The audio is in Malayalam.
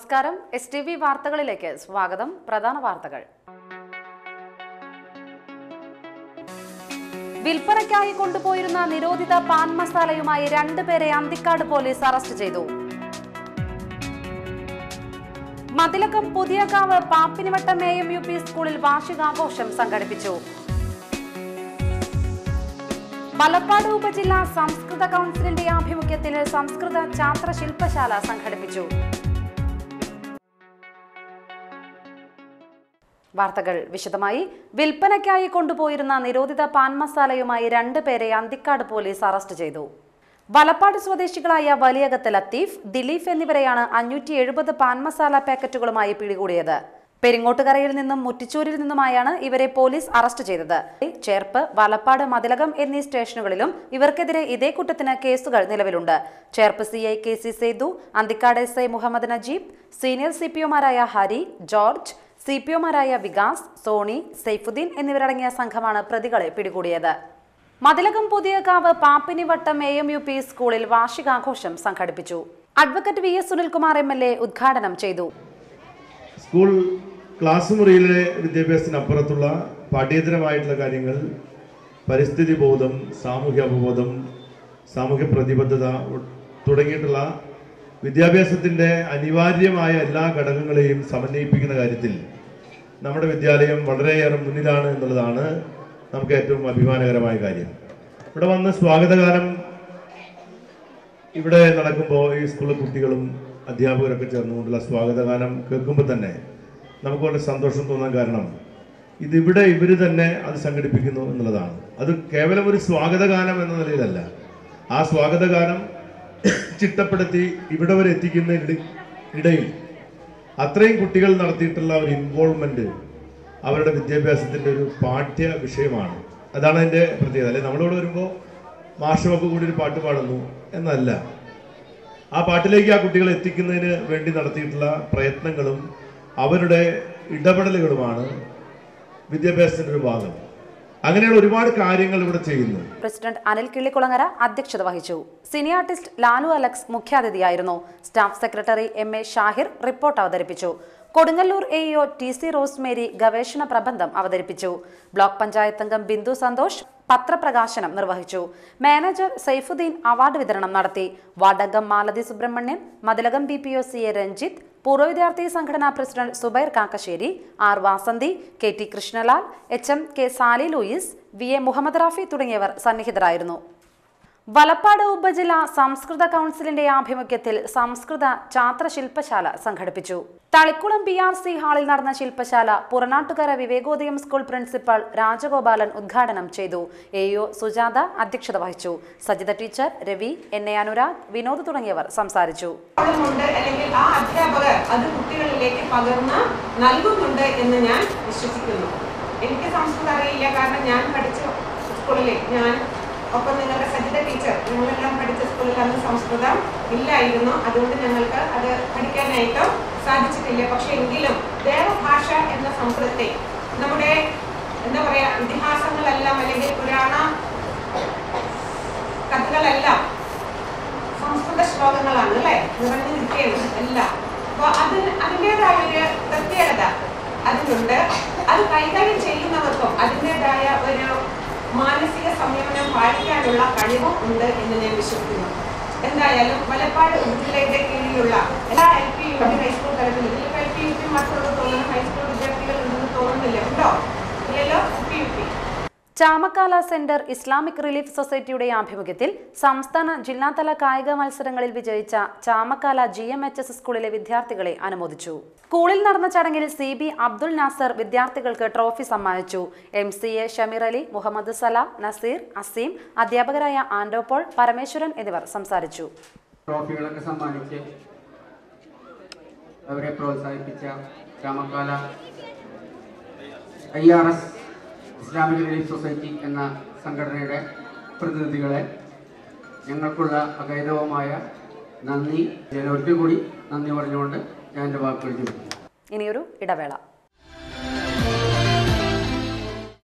നമസ്കാരം. STV വാർത്തകളിലേക്ക് സ്വാഗതം. പ്രധാന വാർത്തകൾ. വിൽപ്പനയ്ക്കായി കൊണ്ടുപോയിരുന്ന നിരോധിത പാൻ മസാലയുമായി 2 പേരെ അന്തിക്കാട് പോലീസ് അറസ്റ്റ് ചെയ്തു. മതിലകം പുതിയകാവ് പാപ്പിനിവട്ടം AMUP സ്കൂളിൽ വാർഷികാഘോഷം സംഘടിപ്പിച്ചു. വലപ്പാട് ഉപജില്ലാ സംസ്കൃത കൗൺസിലിന്റെ ആഭിമുഖ്യത്തിൽ സംസ്കൃത ഛാത്ര ശില്പശാല സംഘടിപ്പിച്ചു. വാർത്തകൾ വിശദമായി. വിൽപ്പനയ്ക്കായി കൊണ്ടുപോയിരുന്ന നിരോധിത പാൻ മസാലയുമായി 2 പേരെ അന്തിക്കാട് പോലീസ് അറസ്റ്റ് ചെയ്തു. വലപ്പാട് സ്വദേശികളായ വലിയകത്ത് ലത്തീഫ്, ദിലീഫ് എന്നിവരെയാണ് 570 പാൻ മസാല പാക്കറ്റുകളുമായി പിടികൂടിയത്. പെരിങ്ങോട്ടുകരയിൽ നിന്നും മുറ്റിച്ചൂരിൽ നിന്നുമായാണ് ഇവരെ പോലീസ് അറസ്റ്റ് ചെയ്തത്. ചേർപ്പ്, വലപ്പാട്, മതിലകം എന്നീ സ്റ്റേഷനുകളിലും ഇവർക്കെതിരെ ഇതേ കുറ്റത്തിന് കേസുകൾ നിലവിലുണ്ട്. Cherpu CI KC Sethu, Anthikad SI Muhammad Najeeb, senior CPOമാരായ ഹരി, ജോർജ്, CPOമാരായ വികാസ്, സോണി, സൈഫുദ്ദീൻ എന്നിവരടങ്ങിയ സംഘമാണ് പ്രതികളെ പിടികൂടിയത്. മതിലകം പുതിയകാവ് പാപ്പിനിവട്ടം AMUP സ്കൂളിൽ വാർഷികാഘോഷം സംഘടിപ്പിച്ചു. അഡ്വക്കേറ്റ് VS സുനിൽകുമാർ MLA ഉദ്ഘാടനം ചെയ്തു. സ്കൂൾ ക്ലാസ് മുറിയിലെ വിദ്യാഭ്യാസത്തിനപ്പുറത്തുള്ള പാഠ്യേതരമായിട്ടുള്ള കാര്യങ്ങൾ, പരിസ്ഥിതി ബോധം, സാമൂഹ്യ അവബോധം, സാമൂഹ്യ പ്രതിബദ്ധത തുടങ്ങിയിട്ടുള്ള വിദ്യാഭ്യാസത്തിൻ്റെ അനിവാര്യമായ എല്ലാ ഘടകങ്ങളെയും സമന്വയിപ്പിക്കുന്ന കാര്യത്തിൽ നമ്മുടെ വിദ്യാലയം വളരെയേറെ മുന്നിലാണ് എന്നുള്ളതാണ് നമുക്ക് ഏറ്റവും അഭിമാനകരമായ കാര്യം. ഇവിടെ വന്ന് സ്വാഗതഗാനം ഇവിടെ നടക്കുമ്പോൾ ഈ സ്കൂളിലെ കുട്ടികളും അധ്യാപകരൊക്കെ ചേർന്നുകൊണ്ടുള്ള സ്വാഗതഗാനം കേൾക്കുമ്പോൾ തന്നെ നമുക്ക് വളരെ സന്തോഷം തോന്നാൻ കാരണം ഇതിവിടെ ഇവർ തന്നെ അത് സംഘടിപ്പിക്കുന്നു എന്നുള്ളതാണ്. അത് കേവലം ഒരു സ്വാഗതഗാനം എന്ന നിലയിലല്ല, ആ സ്വാഗതഗാനം ചിട്ടപ്പെടുത്തി ഇവിടെ വരെ എത്തിക്കുന്നതിനിടയിൽ അത്രയും കുട്ടികൾ നടത്തിയിട്ടുള്ള ഒരു ഇൻവോൾവ്മെന്റ് അവരുടെ വിദ്യാഭ്യാസത്തിൻ്റെ ഒരു പാഠ്യ വിഷയമാണ്. അതാണ് അതിൻ്റെ പ്രത്യേകത. അല്ലെ, നമ്മളിവിടെ വരുമ്പോൾ മാഷമൊക്കെ കൂടി ഒരു പാട്ട് പാടുന്നു എന്നല്ല, ആ പാട്ടിലേക്ക് ആ കുട്ടികളെ എത്തിക്കുന്നതിന് വേണ്ടി നടത്തിയിട്ടുള്ള പ്രയത്നങ്ങളും അവരുടെ ഇടപെടലുകളുമാണ് വിദ്യാഭ്യാസത്തിൻ്റെ ഒരു ഭാഗം. അങ്ങനെയുള്ള ഒരുപാട് കാര്യങ്ങൾ ഇവിടെ ചെയ്യുന്നു. പ്രസിഡന്റ് അനിൽ കിള്ളിക്കുളങ്ങര അധ്യക്ഷത വഹിച്ചു. സിനി ആർട്ടിസ്റ്റ് ലാലു അലക്സ് മുഖ്യാതിഥിയായിരുന്നു. Staff secretary MA Shahir report അവതരിപ്പിച്ചു. കൊടുങ്ങല്ലൂർ AEO TC റോസ്മേരി ഗവേഷണ പ്രബന്ധം അവതരിപ്പിച്ചു. ബ്ലോക്ക് പഞ്ചായത്ത് അംഗം ബിന്ദു സന്തോഷ് പത്രപ്രകാശനം നിർവഹിച്ചു. മാനേജർ സൈഫുദ്ദീൻ അവാർഡ് വിതരണം നടത്തി. വാർഡംഗം മാലതി സുബ്രഹ്മണ്യൻ, മതിലകം BPO CA രഞ്ജിത്ത്, പൂർവ്വ വിദ്യാർത്ഥി സംഘടനാ president Zubair Kakkassery, R Vasanthi, KT Krishnalal, HM K Sally Louis, VA Muhammad Rafi തുടങ്ങിയവർ സന്നിഹിതരായിരുന്നു. വലപ്പാട് ഉപജില്ലാ സംസ്കൃത കൗൺസിലിന്റെ ആഭിമുഖ്യത്തിൽ സംസ്കൃത ഛാത്ര ശില്പശാല സംഘടിപ്പിച്ചു. തളിക്കുളം BRC ഹാളിൽ നടന്ന ശില്പശാല പുറനാട്ടുകര വിവേകോദയം സ്കൂൾ പ്രിൻസിപ്പൽ രാജഗോപാലൻ ഉദ്ഘാടനം ചെയ്തു. AEO സുജാത അധ്യക്ഷത വഹിച്ചു. സജിത ടീച്ചർ, രവി, NA അനുരാഗ്, വിനോദ് തുടങ്ങിയവർ സംസാരിച്ചു. കുട്ടികളിലേക്ക് പകർന്ന് നൽകുന്നുണ്ട് എന്ന് ഞാൻ വിശ്വസിക്കുന്നു. എനിക്ക് സംസ്കൃതം അറിയില്ല, കാരണം ഞാൻ പഠിച്ച സ്കൂളിൽ ഒപ്പം നിങ്ങളുടെ സജിത ടീച്ചർ, ഞങ്ങളെല്ലാം പഠിച്ച സ്കൂളിൽ അന്ന് സംസ്കൃതം ഇല്ലായിരുന്നു. അതുകൊണ്ട് ഞങ്ങൾക്ക് അത് പഠിക്കാനായിട്ട് സാധിച്ചിട്ടില്ല. പക്ഷെ എങ്കിലും ദേവഭാഷ എന്ന സംസ്കൃതത്തെ നമ്മുടെ എന്താ പറയാ ഇതിഹാസങ്ങളെല്ലാം അല്ലെങ്കിൽ പുരാണ കഥകളെല്ലാം സംസ്കൃത ശ്ലോകങ്ങളാണ് അല്ലെ, നിറഞ്ഞു നിൽക്കുകയാണ് എല്ലാം. അപ്പൊ അതിൻ്റെതായ ഒരു പ്രത്യേകത അതിനുണ്ട്. അത് കൈകാര്യം ചെയ്യുന്നവർക്കും അതിൻ്റെതായ ഒരു മാനസിക സംയമനം പാലിക്കാനുള്ള കഴിവും ഉണ്ട് എന്ന് ഞാൻ വിശ്വസിക്കുന്നു. എന്തായാലും വലപ്പാട് ഉപജില്ലയുടെ കീഴിലുള്ള എല്ലാ LP UP ഹൈസ്കൂൾ തലത്തിൽ, ഇതിൽ LP UP മാത്രമുള്ള തോന്നുന്നു, ഹൈസ്കൂൾ വിദ്യാർത്ഥികൾ ഉണ്ടെന്ന് തോന്നുന്നില്ല, ഉണ്ടോ? ഇല്ലല്ലോ. UP Chamakkala centre Islamic relief സൊസൈറ്റിയുടെ ആഭിമുഖ്യത്തിൽ സംസ്ഥാന ജില്ലാതല കായിക മത്സരങ്ങളിൽ വിജയിച്ച ചാമക്കാല GMHS സ്കൂളിലെ വിദ്യാർത്ഥികളെ അനുമോദിച്ചു. സ്കൂളിൽ നടന്ന ചടങ്ങിൽ CB അബ്ദുൽ നാസർ വിദ്യാർത്ഥികൾക്ക് ട്രോഫി സമ്മാനിച്ചു. MCA ഷമീർ അലി, മുഹമ്മദ് സല, നസീർ, അസീം, അധ്യാപകരായ ആൻഡോപോൾ, പരമേശ്വരൻ എന്നിവർ സംസാരിച്ചു. ട്രോഫികളൊക്കെ സമ്മാനിച്ച് അവരെ പ്രോത്സാഹിപ്പിച്ച Chamakkala IRS Islamic relief society എന്ന സംഘടനയുടെ പ്രതിനിധികളെ ഞങ്ങൾക്കുള്ള അഗൈരവമായ നന്ദി, ഒരിക്കൽ കൂടി നന്ദി പറഞ്ഞുകൊണ്ട് ഞാൻ എൻ്റെ വാക്കുകൾ ചോദിക്കുന്നു. ഇനിയൊരു ഇടവേള.